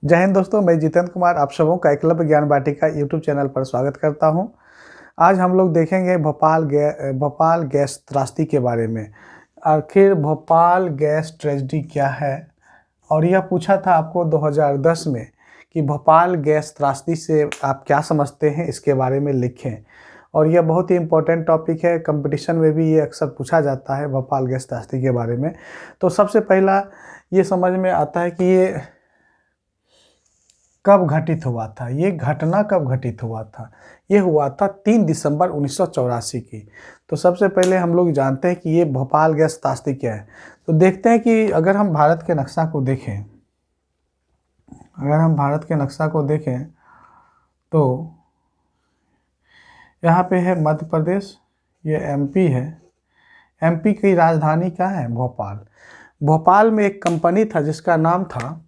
जय हिंद दोस्तों, मैं जितेंद्र कुमार आप सबों का एकलव्य ज्ञान वाटिका यूट्यूब चैनल पर स्वागत करता हूं। आज हम लोग देखेंगे भोपाल गैस त्रासदी के बारे में। आखिर भोपाल गैस ट्रेजेडी क्या है, और यह पूछा था आपको 2010 में कि भोपाल गैस त्रासदी से आप क्या समझते हैं, इसके बारे में लिखें। और यह बहुत ही इम्पोर्टेंट टॉपिक है, कंपटीशन में भी ये अक्सर पूछा जाता है भोपाल गैस त्रासदी के बारे में। तो सबसे पहला ये समझ में आता है कि ये कब घटित हुआ था, ये घटना कब घटित हुआ था। ये हुआ था 3 दिसंबर 1984 की। तो सबसे पहले हम लोग जानते हैं कि ये भोपाल गैस त्रासदी क्या है। तो देखते हैं कि अगर हम भारत के नक्शा को देखें तो यहाँ पे है मध्य प्रदेश, ये एमपी है। एमपी की राजधानी क्या है? भोपाल। भोपाल में एक कंपनी था जिसका नाम था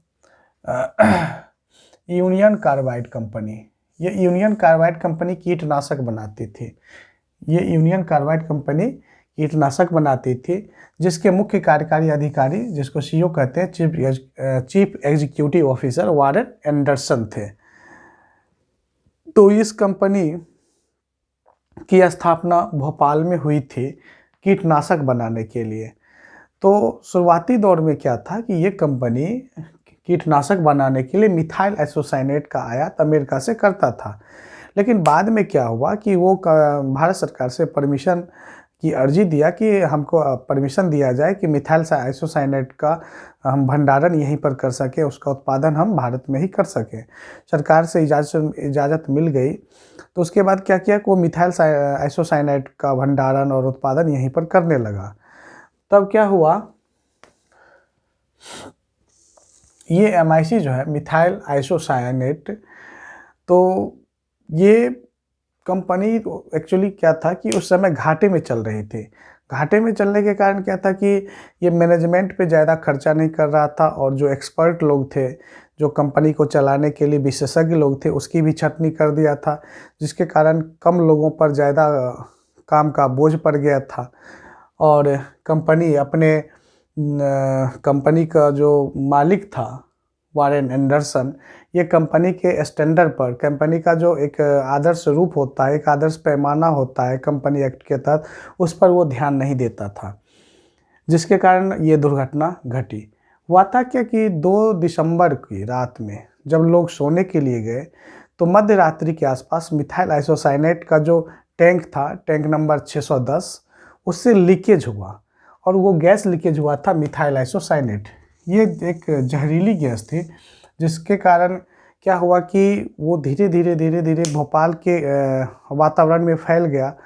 यूनियन कार्बाइड कंपनी। ये यूनियन कार्बाइड कंपनी कीटनाशक बनाती थी। ये यूनियन कार्बाइड कंपनी कीटनाशक बनाती थी, जिसके मुख्य कार्यकारी अधिकारी, जिसको सीईओ कहते हैं, chief executive officer Warren Anderson थे। तो इस कंपनी की स्थापना भोपाल में हुई थी कीटनाशक बनाने के लिए। तो शुरुआती दौर में क्या था कि ये कंपनी कीटनाशक बनाने के लिए मिथाइल आइसोसाइनेट का आयात अमेरिका से करता था। लेकिन बाद में क्या हुआ कि वो भारत सरकार से परमिशन की अर्जी दिया कि हमको परमिशन दिया जाए कि मिथाइल आइसोसाइनेट का हम भंडारण यहीं पर कर सकें, उसका उत्पादन हम भारत में ही कर सकें। सरकार से इजाज़त मिल गई। तो उसके बाद क्या किया कि वो मिथाइल आइसोसाइनेट का भंडारण और उत्पादन यहीं पर करने लगा। तब क्या हुआ, ये MIC जो है, मिथाइल आइसोसायनेट, तो ये कंपनी एक्चुअली क्या था कि उस समय घाटे में चल रही थी। घाटे में चलने के कारण क्या था कि ये मैनेजमेंट पे ज़्यादा खर्चा नहीं कर रहा था, और जो एक्सपर्ट लोग थे, जो कंपनी को चलाने के लिए विशेषज्ञ लोग थे, उसकी भी छटनी कर दिया था, जिसके कारण कम लोगों पर ज़्यादा काम का बोझ पड़ गया था। और कंपनी का जो मालिक था वारेन एंडरसन, ये कंपनी के स्टैंडर्ड पर, कंपनी का जो एक आदर्श रूप होता है, एक आदर्श पैमाना होता है कंपनी एक्ट के तहत, उस पर वो ध्यान नहीं देता था, जिसके कारण ये दुर्घटना घटी। हुआ था क्या कि 2 दिसंबर की रात में जब लोग सोने के लिए गए, तो मध्य रात्रि के आसपास मिथाइल आइसोसाइनेट का जो टैंक था, टैंक नंबर 610, उससे लीकेज हुआ, और वो गैस लीकेज हुआ था मिथाइल आइसोसाइनेट। ये एक जहरीली गैस थी, जिसके कारण क्या हुआ कि वो धीरे धीरे भोपाल के वातावरण में फैल गया।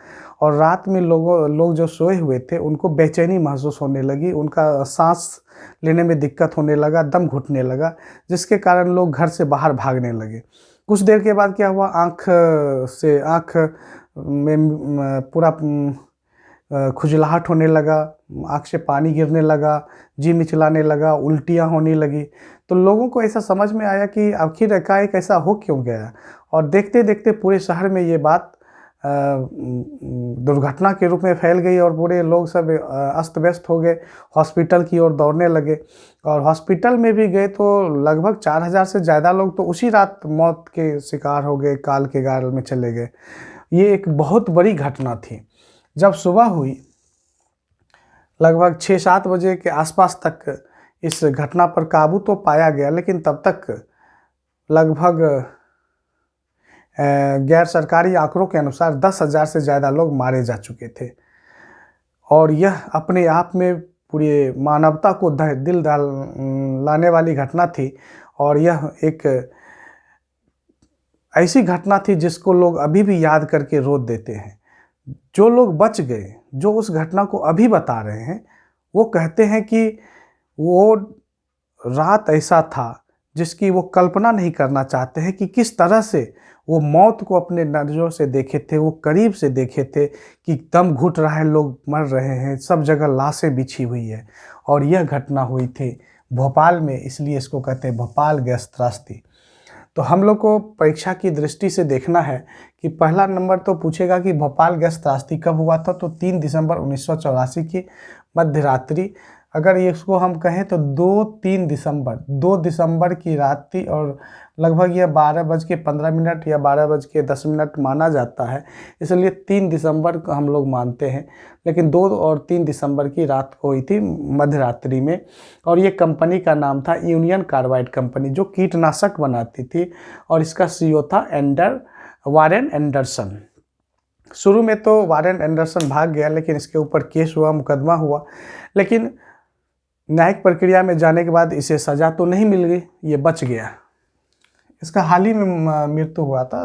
और रात में लोग जो सोए हुए थे, उनको बेचैनी महसूस होने लगी, उनका सांस लेने में दिक्कत होने लगा, दम घुटने लगा, जिसके कारण लोग घर से बाहर भागने लगे। कुछ देर के बाद क्या हुआ, आँख में पूरा खुजलाहट होने लगा, आँख से पानी गिरने लगा, जी मिचलाने लगा, उल्टियाँ होने लगी। तो लोगों को ऐसा समझ में आया कि आखिर एकाएक ऐसा हो क्यों गया। और देखते देखते पूरे शहर में ये बात दुर्घटना के रूप में फैल गई, और पूरे लोग सब अस्त व्यस्त हो गए, हॉस्पिटल की ओर दौड़ने लगे। और हॉस्पिटल में भी गए तो लगभग 4000 से ज़्यादा लोग तो उसी रात मौत के शिकार हो गए, काल के गाल में चले गए। ये एक बहुत बड़ी घटना थी। जब सुबह हुई, लगभग 6-7 बजे के आसपास तक इस घटना पर काबू तो पाया गया, लेकिन तब तक लगभग गैर सरकारी आंकड़ों के अनुसार 10,000 से ज़्यादा लोग मारे जा चुके थे। और यह अपने आप में पूरी मानवता को दिल दहलाने वाली घटना थी। और यह एक ऐसी घटना थी जिसको लोग अभी भी याद करके रो देते हैं। जो लोग बच गए, जो उस घटना को अभी बता रहे हैं, वो कहते हैं कि वो रात ऐसा था जिसकी वो कल्पना नहीं करना चाहते हैं कि किस तरह से वो मौत को अपने नज़रों से देखे थे, वो करीब से देखे थे कि दम घुट रहा है, लोग मर रहे हैं, सब जगह लाशें बिछी हुई है। और यह घटना हुई थी भोपाल में, इसलिए इसको कहते हैं भोपाल गैस त्रासदी। तो हम लोग को परीक्षा की दृष्टि से देखना है कि पहला नंबर तो पूछेगा कि भोपाल गैस त्रासदी कब हुआ था, तो 3 दिसंबर 1984 की मध्य रात्रि अगर ये इसको हम कहें तो 2 दिसंबर की रात थी और लगभग यह 12:15 या 12:10 माना जाता है, इसलिए 3 दिसंबर को हम लोग मानते हैं। लेकिन 2 और 3 दिसंबर की रात को हुई थी मध्यरात्रि में, और ये कंपनी का नाम था यूनियन कार्बाइड कंपनी, जो कीटनाशक बनाती थी, और इसका सीईओ था वारेन एंडरसन। शुरू में तो वारेन एंडरसन भाग गया, लेकिन इसके ऊपर केस हुआ, मुकदमा हुआ, लेकिन न्यायिक प्रक्रिया में जाने के बाद इसे सज़ा तो नहीं मिल गई, ये बच गया। इसका हाल ही में मृत्यु हुआ था,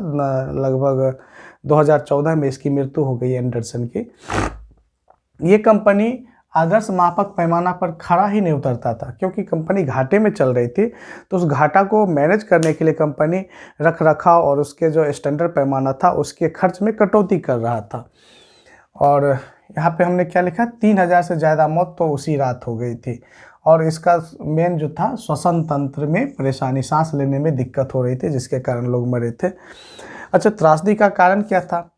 लगभग 2014 में इसकी मृत्यु हो गई एंडरसन की। ये कंपनी आदर्श मापक पैमाना पर खरा ही नहीं उतरता था, क्योंकि कंपनी घाटे में चल रही थी, तो उस घाटा को मैनेज करने के लिए कंपनी रख रखाव और उसके जो स्टैंडर्ड पैमाना था उसके खर्च में कटौती कर रहा था। और यहाँ पे हमने क्या लिखा, 3000 से ज़्यादा मौत तो उसी रात हो गई थी। और इसका मेन जो था, श्वसन तंत्र में परेशानी, सांस लेने में दिक्कत हो रही थी, जिसके कारण लोग मरे थे। अच्छा, त्रासदी का कारण क्या था?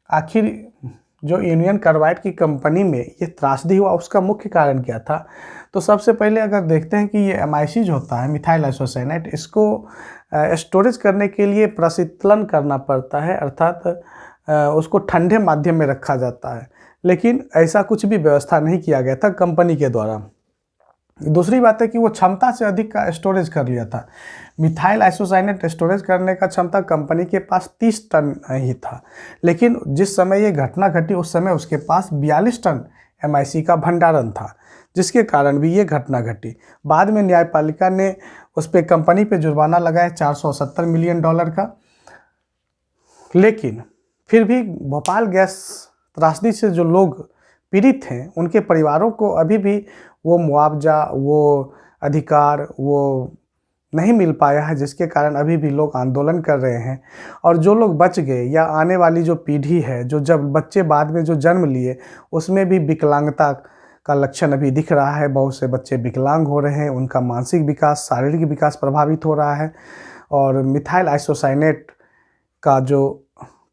आखिर जो यूनियन कार्बाइड की कंपनी में ये त्रासदी हुआ, उसका मुख्य कारण क्या था? तो सबसे पहले अगर देखते हैं कि ये एमाइसिस होता है, मिथाइल आइसोसाइनेट, इसको स्टोरेज करने के लिए प्रशीतलन करना पड़ता है, अर्थात उसको ठंडे माध्यम में रखा जाता है, लेकिन ऐसा कुछ भी व्यवस्था नहीं किया गया था कंपनी के द्वारा। दूसरी बात है कि वो क्षमता से अधिक का स्टोरेज कर लिया था। मिथाइल आइसोसाइनेट स्टोरेज करने का क्षमता कंपनी के पास 30 टन ही था, लेकिन जिस समय ये घटना घटी उस समय उसके पास 42 टन एमआईसी का भंडारण था, जिसके कारण भी ये घटना घटी। बाद में न्यायपालिका ने उस पर कंपनी पे जुर्माना लगाया $470 मिलियन का, लेकिन फिर भी भोपाल गैस त्रासदी से जो लोग पीड़ित हैं उनके परिवारों को अभी भी वो मुआवजा, वो अधिकार वो नहीं मिल पाया है, जिसके कारण अभी भी लोग आंदोलन कर रहे हैं। और जो लोग बच गए या आने वाली जो पीढ़ी है, जो जब बच्चे बाद में जो जन्म लिए, उसमें भी विकलांगता का लक्षण अभी दिख रहा है। बहुत से बच्चे विकलांग हो रहे हैं, उनका मानसिक विकास, शारीरिक विकास प्रभावित हो रहा है। और मिथाइल आइसोसाइनेट का जो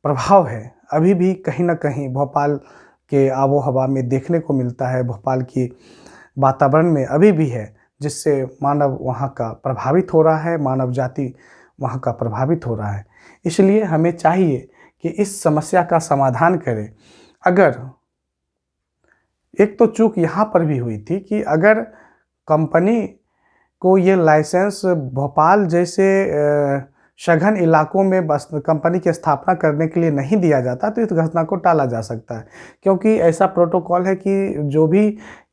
प्रभाव है अभी भी कहीं ना कहीं भोपाल के आबो हवा में देखने को मिलता है, भोपाल की वातावरण में अभी भी है, जिससे मानव वहाँ का प्रभावित हो रहा है, मानव जाति वहाँ का प्रभावित हो रहा है। इसलिए हमें चाहिए कि इस समस्या का समाधान करें। अगर एक तो चूक यहाँ पर भी हुई थी कि अगर कंपनी को ये लाइसेंस भोपाल जैसे सघन इलाकों में बस कंपनी की स्थापना करने के लिए नहीं दिया जाता, तो इस घटना को टाला जा सकता है। क्योंकि ऐसा प्रोटोकॉल है कि जो भी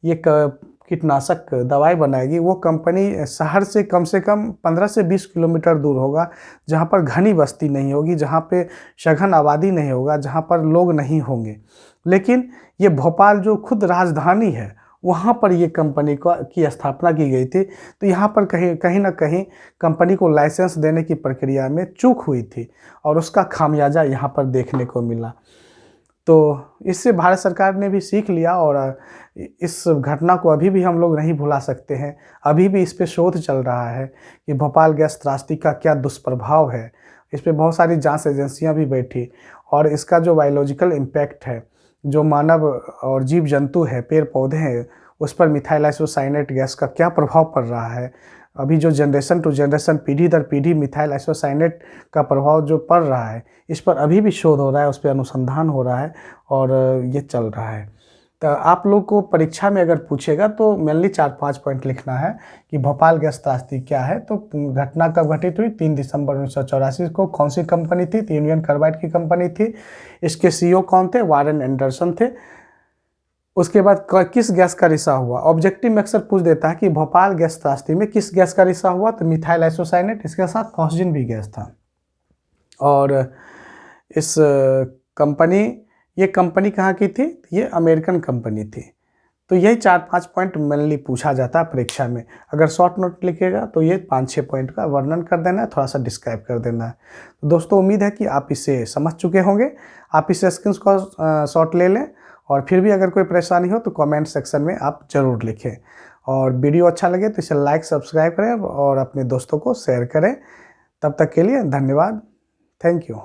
ये कीटनाशक दवाई बनाएगी वो कंपनी शहर से कम 15 से 20 किलोमीटर दूर होगा, जहाँ पर घनी बस्ती नहीं होगी, जहाँ पे सघन आबादी नहीं होगा, जहाँ पर लोग नहीं होंगे। लेकिन ये भोपाल जो खुद राजधानी है, वहाँ पर ये कंपनी की स्थापना की गई थी। तो यहाँ पर कहीं ना कहीं कंपनी को लाइसेंस देने की प्रक्रिया में चूक हुई थी, और उसका खामियाजा यहाँ पर देखने को मिला। तो इससे भारत सरकार ने भी सीख लिया, और इस घटना को अभी भी हम लोग नहीं भुला सकते हैं। अभी भी इस पे शोध चल रहा है कि भोपाल गैस त्रासदी का क्या दुष्प्रभाव है। इस पे बहुत सारी जांच एजेंसियां भी बैठी, और इसका जो बायोलॉजिकल इम्पैक्ट है, जो मानव और जीव जंतु है, पेड़ पौधे हैं, उस पर मिथाइल आइसोसाइनेट गैस का क्या प्रभाव पड़ रहा है। अभी जो जनरेशन टू जनरेशन, पीढ़ी दर पीढ़ी मिथाइल आइसोसाइनेट का प्रभाव जो पड़ रहा है, इस पर अभी भी शोध हो रहा है, उस पर अनुसंधान हो रहा है, और ये चल रहा है। तो आप लोग को परीक्षा में अगर पूछेगा तो मेनली 4-5 पॉइंट लिखना है कि भोपाल गैस त्रासदी क्या है। तो घटना कब घटित हुई? 3 दिसंबर 1984 को। कौन सी कंपनी थी? यूनियन कार्बाइड की कंपनी थी। इसके सीईओ कौन थे? वारेन एंडरसन थे। उसके बाद किस गैस का रिसा हुआ? ऑब्जेक्टिव में अक्सर पूछ देता है कि भोपाल गैस त्रासदी में किस गैस का रिसा हुआ, तो मिथाइल आइसोसाइनेट, इसके साथ फॉस्जिन भी गैस था। और इस ये कंपनी कहाँ की थी? ये अमेरिकन कंपनी थी। तो यही 4-5 पॉइंट मेनली पूछा जाता है परीक्षा में। अगर शॉर्ट नोट लिखेगा तो ये 5-6 पॉइंट का वर्णन कर देना है, थोड़ा सा डिस्क्राइब कर देना है। तो दोस्तों, उम्मीद है कि आप इसे समझ चुके होंगे। आप इसे स्क्रीनशॉट ले लें, और फिर भी अगर कोई परेशानी हो तो कमेंट सेक्शन में आप ज़रूर लिखें। और वीडियो अच्छा लगे तो इसे लाइक, सब्सक्राइब करें और अपने दोस्तों को शेयर करें। तब तक के लिए धन्यवाद। Thank you.